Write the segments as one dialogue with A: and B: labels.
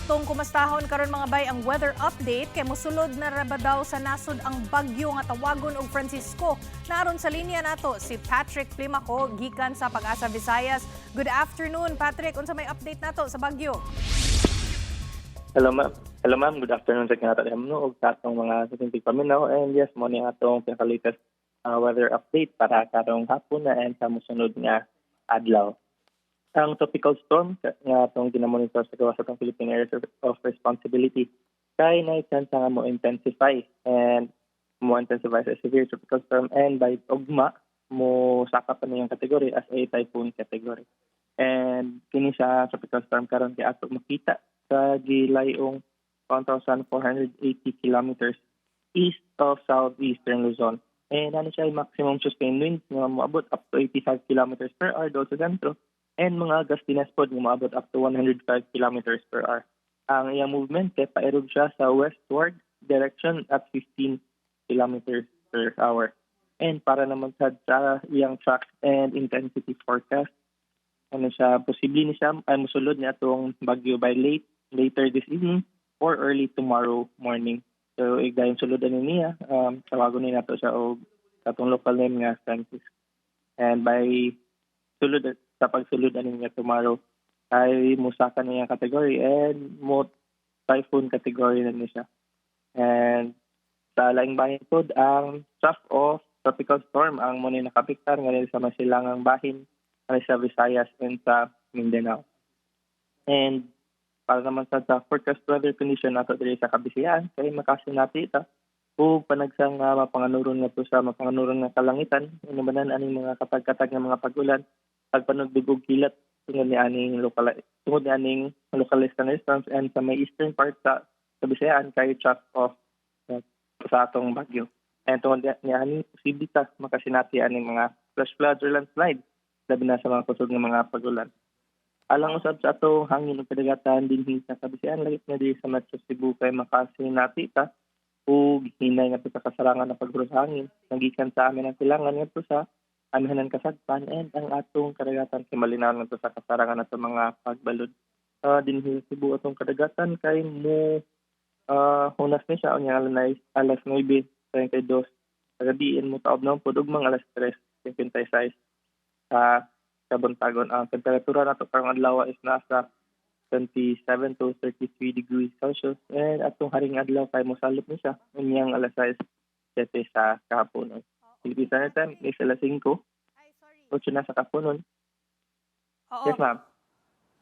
A: Atong kumastahon karon mga bay ang weather update kay mosulod na raba daw sa nasod ang bagyo nga tawagon og Francisco. Naron sa linya nato si Patrick Plimaco gikan sa Pag-asa Visayas. Good afternoon Patrick, unsa may update nato sa bagyo?
B: Hello ma'am. Hello ma'am, good afternoon sa kinata mo og sa atong mga susunod paminaw, and yes mo ni atong pinaka-latest weather update para karong hapon na and sa mosunod nga adlaw. Ang tropical storm nga atong ginamonitor sa gawas atong Philippine Areas of Responsibility kay na chance nga mo intensify sa severe tropical storm, and by ugma mo sakap pa niyang category as a typhoon category. And kini sa tropical storm karon kay ato makita sa gilayong 1,480 kilometers east of southeastern Luzon. And ano siya, maximum sustained winds nga moabot up to 85 kilometers per hour daw sa sentro, and mga gustiness pod nga moabot up to 105 kilometers per hour. Ang iyang movement kay paerog siya sa westward direction at 15 kilometers per hour. And para naman sa iyang track and intensity forecast, ano siya, posible ni siya ay musulod niya itong bagyo by later this evening or early tomorrow morning. So, igdayon suludan niya, tawagon niya nato siya o katong local name nga Francis. And by sa pagsuludan niya tomorrow, ay musaka niya category and mo typhoon category na niya siya. And sa laing bahin po, ang trough of tropical storm ang muna nakapiktar ngayon sa masilangang bahin sa Visayas and sa Mindanao. And para naman sa forecast weather condition nato diri sa Kabisayaan, kay makasinati ita o panagsang mapanganuron nga to sa mapanganuron nga kalangitan, inumanan aning mga katag-katag nga mga pag-ulan, pagpanugdugog kilat tungod ni aning localized thunderstorms, and sa may eastern part sa Bisayaan kay trough of sa atong bagyo. And tungod ni aning posibilidad makasinati aning mga flash floods or landslide labi na sa mga kusog nga mga pag-ulan. Alang usab sa ato hangin ug kadagatan dinhi sa Kabisayaan, lagit na di sa Metro Cebu kay makasinati ta ug hinay nga sa kasarangan ng paghuros hangin nagikan sa amin ang silangan ngadto sa amihanan kasagpan, and ang atong kadagatan kay malinaw ngadto sa kasarangan nato mga pagbalod. Dinhi sa Cebu atong kadagatan kay mo hunas ni siya unya alas 9:32 sa gabiin mo taob na pud ug mga alas 3:56 sa kabuntagon. Ang temperatura nato karong adlaw is nasa 27 to 33 degrees Celsius, and atong haring adlaw kay mosalop ni siya unyang alas 6:07 sa kahaponon. Philippine Standard Time is alas 5,
A: Ay, sorry.
B: 8 na sa kahaponon.
A: Oo.
B: Yes ma'am.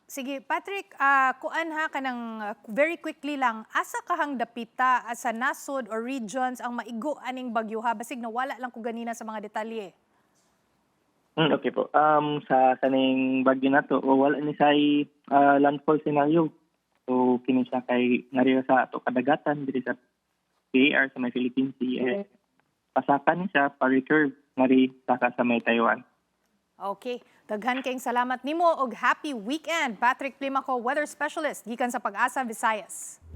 A: Sige, Patrick, kuan ha kanang very quickly lang, asa kahang dapita sa nasod or regions ang maigo aning bagyo ha, basig nawala lang ko ganina sa mga detalye.
B: Okay po. Sa kaning bagyo nato, wala ni say landfall scenario. So kini siya kay nariyo sa ato kadagatan diri sa PAR sa may Philippine Sea. Pasakan ni siya pa-recurve ngari saka sa may Taiwan.
A: Okay, daghan kayong salamat nimo og happy weekend, Patrick Plimaco, weather specialist gikan sa Pag-asa Visayas.